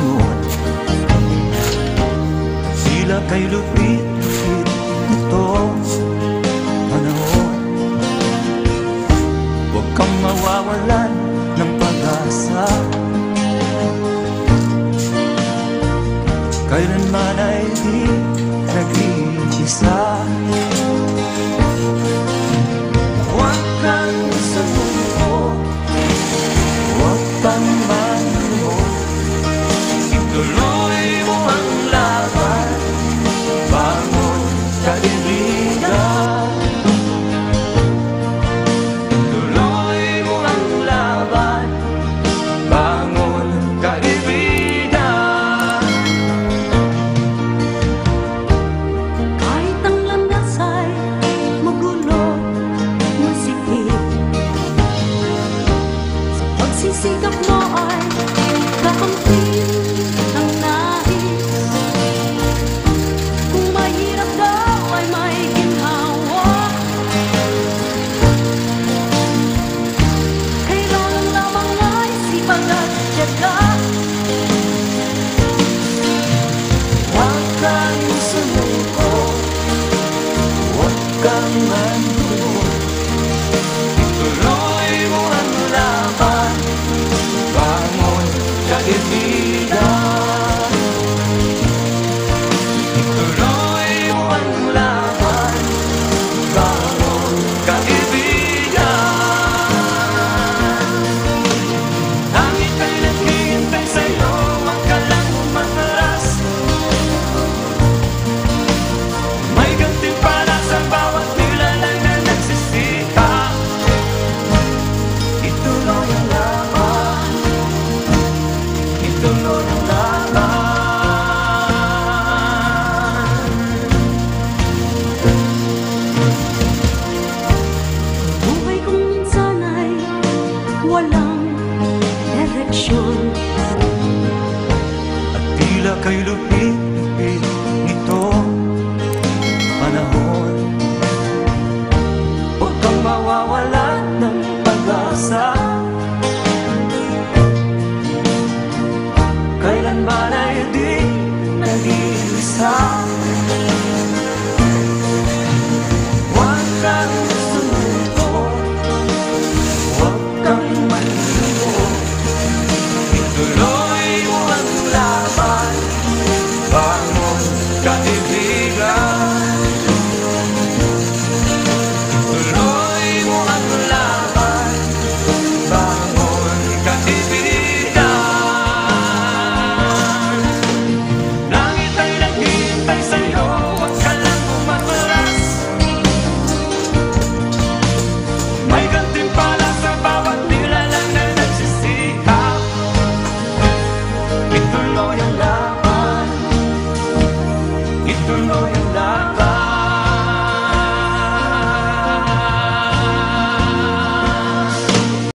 desisyon. Sila kay lupit-lupit itong panahon. Huwag kang mawawalan ng pag-asa, kailanman ay di nag-iisa. Huwag kang sumuko, huwag kang manlumod, ituloy mo ang laban, bangon kaibigan. Ituloy mo ang laban, bangon kaibigan. Kahit ang landas ay magulo, masikip, sa pagsisikap mo ay kakamtin ang nais. Kung mahirap daw ay may ginhawa, kailangan lamang ay sipag at tiyaga. Huwag kang sumuko, huwag kang manlumod, ituloy mo ang laban, bangon kaibigan. Ituloy mo ang laban, bangon kaibigan. Langit ay naghihintay sa'yo, huwag ka lang umatras. May gantimpala sa bawat nilalang na nagsisikap. Ituloy ang laban, ituloy ang laban. Buhay kong minsan ay walang direksyon, At tila kay lupit-lupit nitong panahon. Huwag kang mawawalan ng pag-asa, kailanman ay di nag-iisa. Huwag kang sumuko, huwag kang manlumod, ituloy mo ang laban, bangon kaibigan. Ituloy mo ang laban, bangon kaibigan. Langit ay naghihintay sa'yo, huwag ka lang umatras. May gantimpala sa bawat nilalang na nagsisikap. Ituloy ang laban, ituloy ang